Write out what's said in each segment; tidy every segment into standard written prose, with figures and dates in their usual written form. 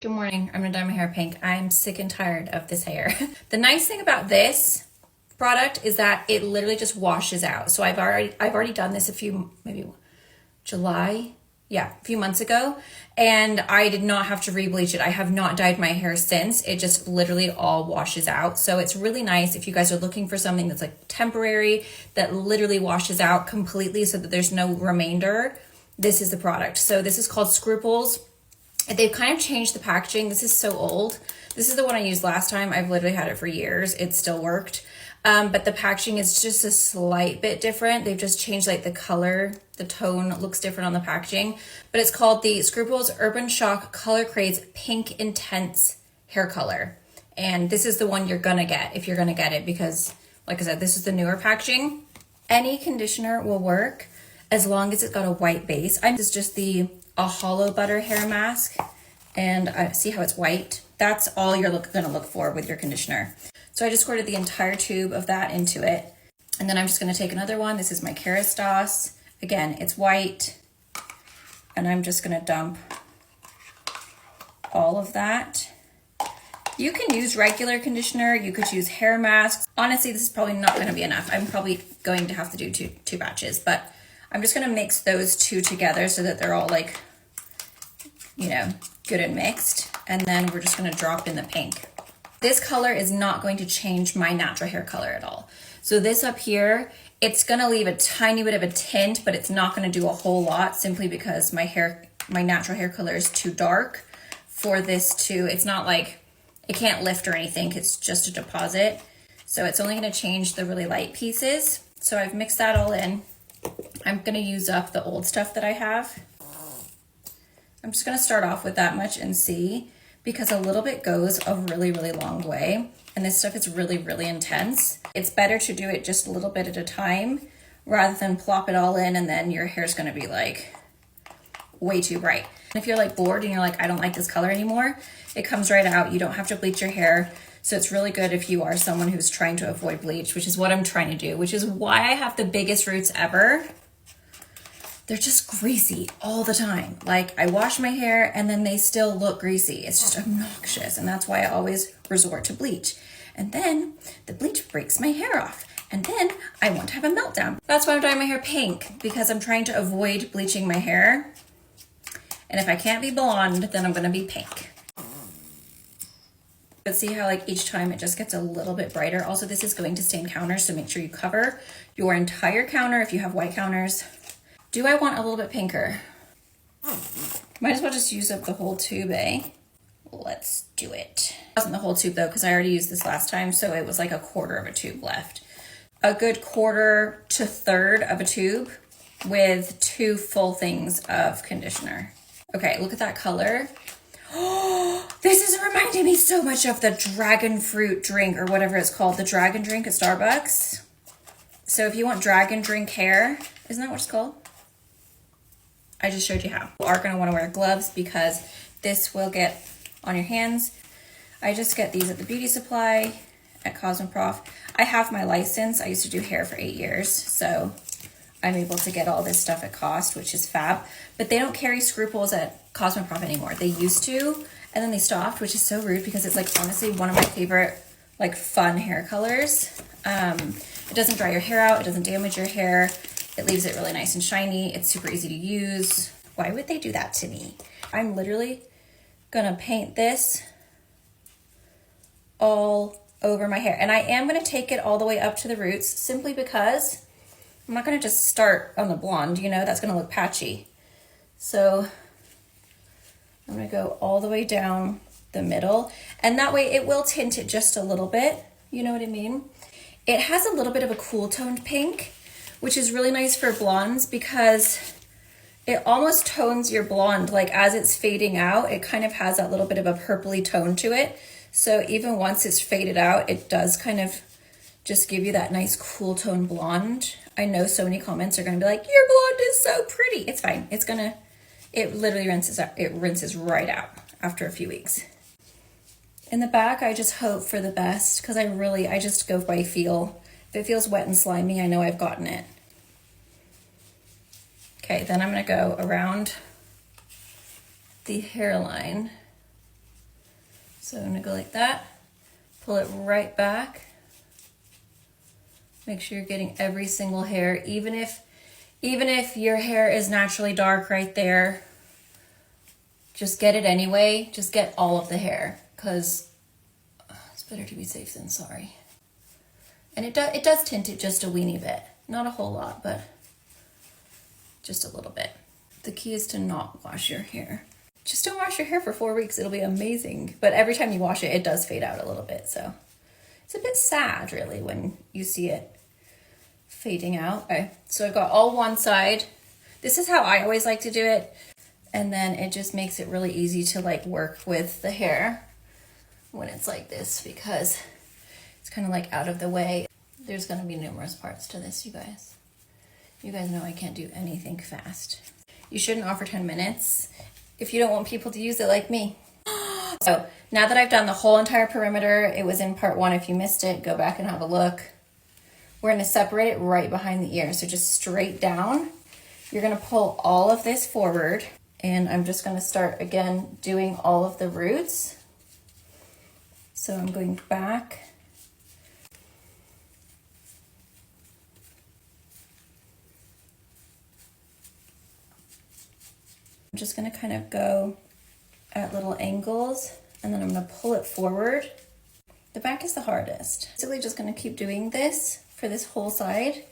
Good morning. I'm gonna dye my hair pink. I'm sick and tired of this hair. The nice thing about this product is that it literally just washes out. So I've already done this maybe July, yeah, a few months ago, and I did not have to re-bleach it. I have not dyed my hair since. It just literally all washes out. So it's really nice if you guys are looking for something that's like temporary, that literally washes out completely so that there's no remainder. This is the product. So this is called Scruples. They've kind of changed the packaging. This is so old. This is the one I used last time. I've literally had it for years. It still worked. But the packaging is just a slight bit different. They've just changed like the color, the tone looks different on the packaging. But it's called the Scruples Urban Shock Color Craze Pink Intense Hair Color. And this is the one you're gonna get if you're gonna get it because, like I said, this is the newer packaging. Any conditioner will work as long as it's got a white base. This is just a hollow butter hair mask, and I see how it's white. That's all you're gonna look for with your conditioner. So I just squirted the entire tube of that into it, and then I'm just gonna take another one. This is my Kerastase. Again, it's white, and I'm just gonna dump all of that. You can use regular conditioner, you could use hair masks. Honestly, this is probably not gonna be enough. I'm probably going to have to do two batches, but I'm just gonna mix those two together so that they're all like, you know, good and mixed. And then we're just gonna drop in the pink. This color is not going to change my natural hair color at all. So this up here, it's gonna leave a tiny bit of a tint, but it's not gonna do a whole lot simply because my natural hair color is too dark for this to, it's not like, it can't lift or anything, it's just a deposit. So it's only gonna change the really light pieces. So I've mixed that all in. I'm gonna use up the old stuff that I have. I'm just gonna start off with that much and see, because a little bit goes a really, really long way. And this stuff is really, really intense. It's better to do it just a little bit at a time rather than plop it all in and then your hair's gonna be like way too bright. And if you're like bored and you're like, I don't like this color anymore, it comes right out. You don't have to bleach your hair. So it's really good if you are someone who's trying to avoid bleach, which is what I'm trying to do, which is why I have the biggest roots ever. They're just greasy all the time. Like I wash my hair and then they still look greasy. It's just obnoxious. And that's why I always resort to bleach. And then the bleach breaks my hair off. And then I want to have a meltdown. That's why I'm dyeing my hair pink, because I'm trying to avoid bleaching my hair. And if I can't be blonde, then I'm gonna be pink. But see how like each time it just gets a little bit brighter. Also, this is going to stain counters, so make sure you cover your entire counter if you have white counters. Do I want a little bit pinker? Might as well just use up the whole tube, eh? Let's do it. It wasn't the whole tube though, because I already used this last time, so it was like a quarter of a tube left. A good quarter to third of a tube with 2 full things of conditioner. Okay, look at that color. Oh, this is reminding me so much of the dragon fruit drink or whatever it's called, the dragon drink at Starbucks. So if you want dragon drink hair, isn't that what it's called? I just showed you how. You are gonna wanna wear gloves because this will get on your hands. I just get these at the beauty supply at Cosmoprof. I have my license. I used to do hair for 8 years, so I'm able to get all this stuff at cost, which is fab. But they don't carry Scruples at Cosmoprof anymore. They used to, and then they stopped, which is so rude because it's like honestly one of my favorite like fun hair colors. It doesn't dry your hair out. It doesn't damage your hair. It leaves it really nice and shiny. It's super easy to use. Why would they do that to me? I'm literally gonna paint this all over my hair. And I am gonna take it all the way up to the roots simply because I'm not gonna just start on the blonde, you know, that's gonna look patchy. So I'm gonna go all the way down the middle, and that way it will tint it just a little bit, you know what I mean? It has a little bit of a cool toned pink, which is really nice for blondes because it almost tones your blonde. Like as it's fading out, it kind of has that little bit of a purpley tone to it. So even once it's faded out, it does kind of just give you that nice cool tone blonde. I know so many comments are gonna be like, your blonde is so pretty. It's fine, it literally rinses right out after a few weeks. In the back, I just hope for the best because I just go by feel. If it feels wet and slimy, I know I've gotten it. Okay, then I'm gonna go around the hairline So I'm gonna go like that, pull it right back. Make sure you're getting every single hair, even if your hair is naturally dark right there, just get it anyway. Just get all of the hair, because it's better to be safe than sorry. And it does tint it just a weeny bit. Not a whole lot, but just a little bit. The key is to not wash your hair. Just don't wash your hair for 4 weeks. It'll be amazing. But every time you wash it, it does fade out a little bit. So it's a bit sad, really, when you see it fading out. Okay, so I've got all one side. This is how I always like to do it. And then it just makes it really easy to like work with the hair when it's like this, because it's kind of like out of the way. There's going to be numerous parts to this, you guys. You guys know I can't do anything fast. You shouldn't offer 10 minutes if you don't want people to use it like me. So now that I've done the whole entire perimeter, it was in part 1. If you missed it, go back and have a look. We're going to separate it right behind the ear. So just straight down. You're going to pull all of this forward. And I'm just going to start again doing all of the roots. So I'm going back. I'm just going to kind of go at little angles, and then I'm going to pull it forward. The back is the hardest. Basically just going to keep doing this for this whole side.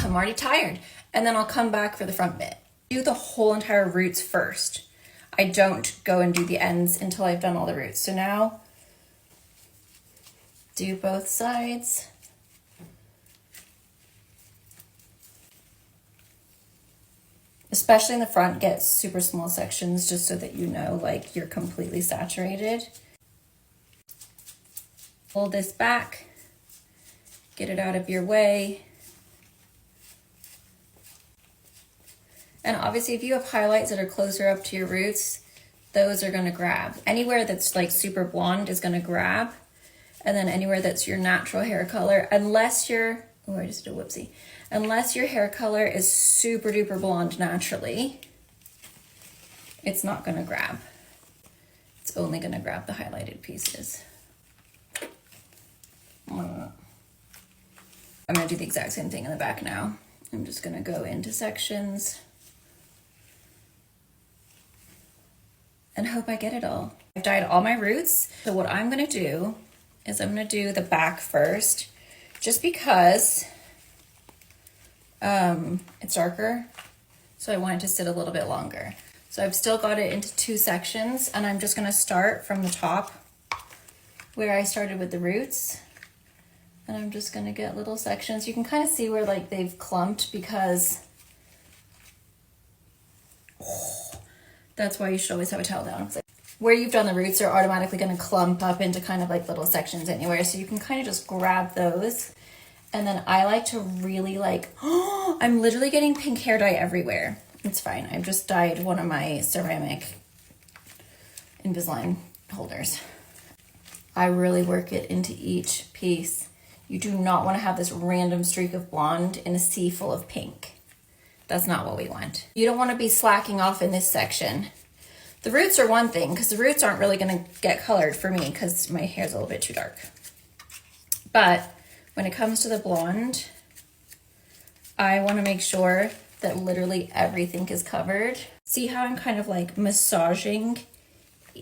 I'm already tired. And then I'll come back for the front bit. Do the whole entire roots first. I don't go and do the ends until I've done all the roots. So now, do both sides. Especially in the front, get super small sections just so that you know like you're completely saturated. Pull this back, get it out of your way. And obviously if you have highlights that are closer up to your roots, those are gonna grab. Anywhere that's like super blonde is gonna grab. And then anywhere that's your natural hair color, unless you're, oh, I just did a whoopsie. Unless your hair color is super duper blonde naturally, it's not gonna grab. It's only gonna grab the highlighted pieces. I'm gonna do the exact same thing in the back now. I'm just gonna go into sections and hope I get it all. I've dyed all my roots. So what I'm gonna do is I'm gonna do the back first, just because it's darker, so I want it to sit a little bit longer. So I've still got it into 2 sections, and I'm just gonna start from the top where I started with the roots, and I'm just gonna get little sections. You can kind of see where like they've clumped, because that's why you should always have a towel down. Like, where you've done the roots are automatically gonna clump up into kind of like little sections anywhere, so you can kind of just grab those. And then I like to really like, oh, I'm literally getting pink hair dye everywhere. It's fine. I've just dyed one of my ceramic Invisalign holders. I really work it into each piece. You do not want to have this random streak of blonde in a sea full of pink. That's not what we want. You don't want to be slacking off in this section. The roots are one thing, because the roots aren't really going to get colored for me because my hair's a little bit too dark. But when it comes to the blonde, I want to make sure that literally everything is covered. See how I'm kind of like massaging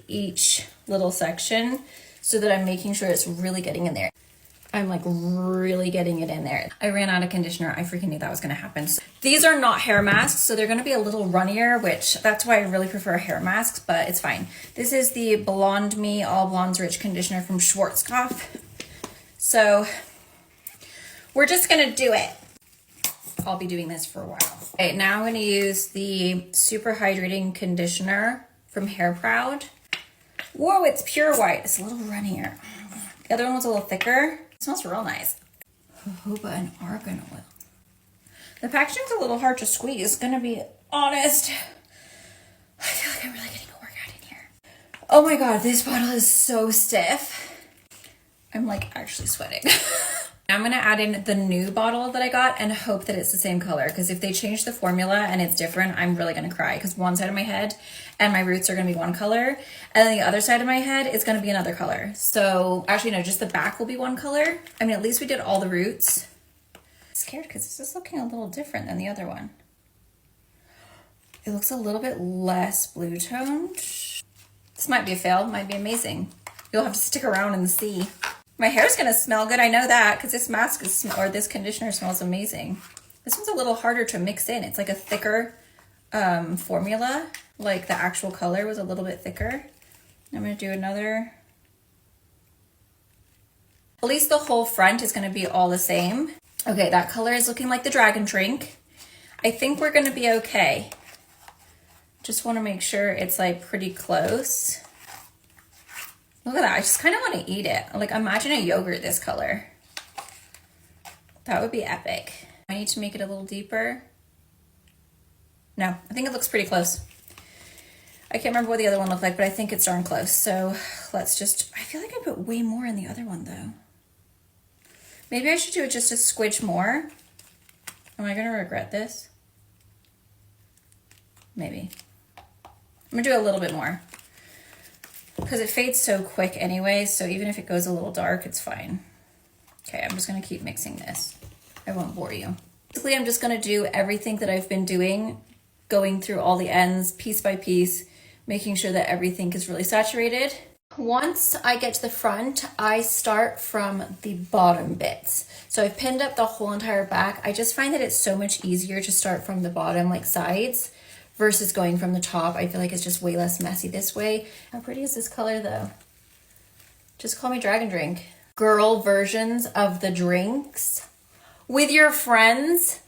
each little section so that I'm making sure it's really getting in there. I'm like really getting it in there. I ran out of conditioner. I freaking knew that was going to happen. So these are not hair masks, so they're going to be a little runnier, which that's why I really prefer hair masks, but it's fine. This is the Blonde Me All Blondes Rich Conditioner from Schwarzkopf. So we're just going to do it. I'll be doing this for a while. Okay, now I'm going to use the Super Hydrating Conditioner from Hair Proud. Whoa, it's pure white. It's a little runnier. The other one was a little thicker. It smells real nice. Jojoba and argan oil. The packaging's a little hard to squeeze, gonna be honest. I feel like I'm really getting a workout in here. Oh my god, this bottle is so stiff. I'm like actually sweating. I'm gonna add in the new bottle that I got and hope that it's the same color, because if they change the formula and it's different, I'm really gonna cry, because one side of my head and my roots are gonna be one color, and then the other side of my head is gonna be another color. So actually no, just the back will be one color. I mean, at least we did all the roots. I'm scared because this is looking a little different than the other one. It looks a little bit less blue toned. This might be a fail, might be amazing. You'll have to stick around and see. My hair's gonna smell good, I know that, because this mask is, or this conditioner smells amazing. This one's a little harder to mix in. It's like a thicker formula, like the actual color was a little bit thicker. I'm gonna do another. At least the whole front is gonna be all the same. Okay, that color is looking like the dragon drink. I think we're gonna be okay. Just wanna make sure it's like pretty close. Look at that, I just kind of want to eat it. Like, imagine a yogurt this color. That would be epic. I need to make it a little deeper. No, I think it looks pretty close. I can't remember what the other one looked like, but I think it's darn close. So let's just, I feel like I put way more in the other one though. Maybe I should do it just a squidge more. Am I gonna regret this? Maybe. I'm gonna do a little bit more, because it fades so quick anyway, so even if it goes a little dark, it's fine. Okay, I'm just gonna keep mixing this. I won't bore you. Basically, I'm just gonna do everything that I've been doing, going through all the ends piece by piece, making sure that everything is really saturated. Once I get to the front, I start from the bottom bits. So I've pinned up the whole entire back. I just find that it's so much easier to start from the bottom, like sides, versus going from the top. I feel like it's just way less messy this way. How pretty is this color though? Just call me Dragon Drink. Girl versions of the drinks with your friends.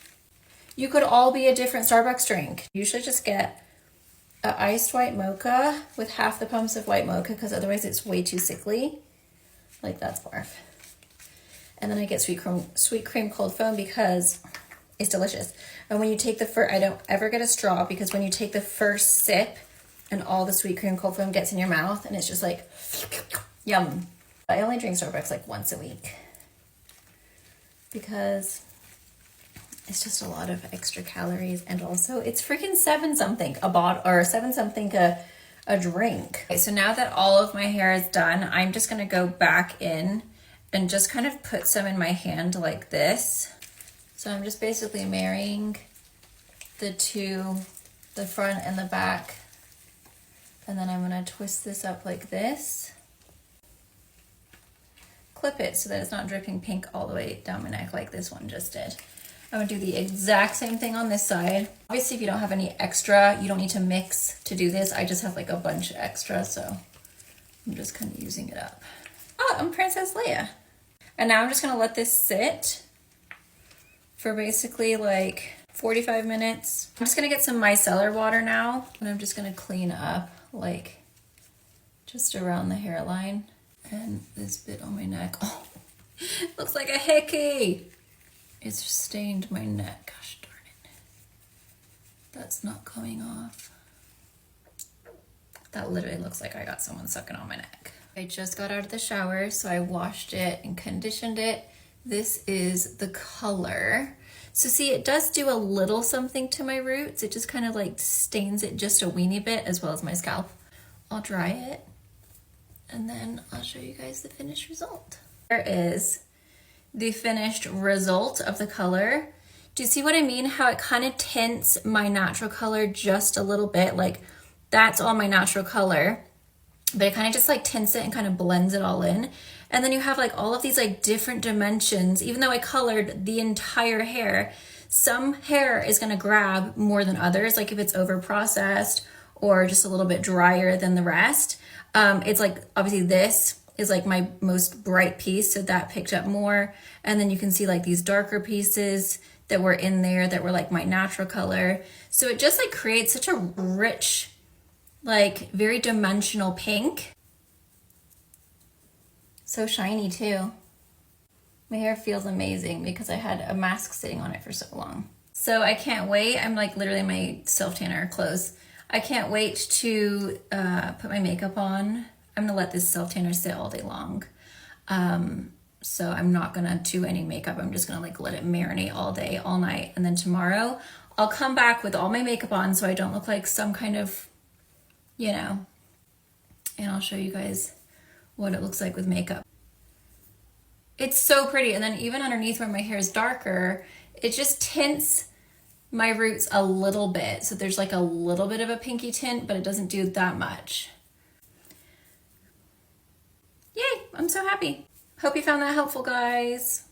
You could all be a different Starbucks drink. You should just get an iced white mocha with half the pumps of white mocha, because otherwise it's way too sickly. Like, that's barf. And then I get sweet cream cold foam because it's delicious. And when you take the first, I don't ever get a straw, because when you take the first sip and all the sweet cream cold foam gets in your mouth and it's just like, yum. I only drink Starbucks like once a week because it's just a lot of extra calories, and also it's freaking 7 something a bottle, or 7 something a drink. Okay, so now that all of my hair is done, I'm just gonna go back in and just kind of put some in my hand like this. So I'm just basically marrying the two, the front and the back. And then I'm gonna twist this up like this. Clip it so that it's not dripping pink all the way down my neck like this one just did. I'm gonna do the exact same thing on this side. Obviously, if you don't have any extra, you don't need to mix to do this. I just have like a bunch of extra, so I'm just kind of using it up. Oh, I'm Princess Leia. And now I'm just gonna let this sit for basically like 45 minutes. I'm just gonna get some micellar water now, and I'm just gonna clean up like just around the hairline and this bit on my neck. Oh, it looks like a hickey. It's stained my neck, gosh darn it. That's not coming off. That literally looks like I got someone sucking on my neck. I just got out of the shower, so I washed it and conditioned it. This is the color. So see, it does do a little something to my roots. It just kind of like stains it just a weeny bit, as well as my scalp. I'll dry it and then I'll show you guys the finished result. Here is the finished result of the color. Do you see what I mean? How it kind of tints my natural color just a little bit. Like, that's all my natural color, but it kind of just like tints it and kind of blends it all in. And then you have like all of these like different dimensions. Even though I colored the entire hair, some hair is gonna grab more than others. Like if it's over processed or just a little bit drier than the rest. It's like, obviously this is like my most bright piece, so that picked up more. And then you can see like these darker pieces that were in there that were like my natural color. So it just like creates such a rich, like very dimensional pink. So shiny too. My hair feels amazing because I had a mask sitting on it for so long. So I can't wait. I'm like literally in my self-tanner clothes. I can't wait to put my makeup on. I'm gonna let this self-tanner sit all day long. So I'm not gonna do any makeup. I'm just gonna like let it marinate all day, all night. And then tomorrow I'll come back with all my makeup on so I don't look like some kind of, you know, and I'll show you guys what it looks like with makeup. It's so pretty. And then even underneath where my hair is darker, it just tints my roots a little bit. So there's like a little bit of a pinky tint, but it doesn't do that much. Yay, I'm so happy. Hope you found that helpful, guys.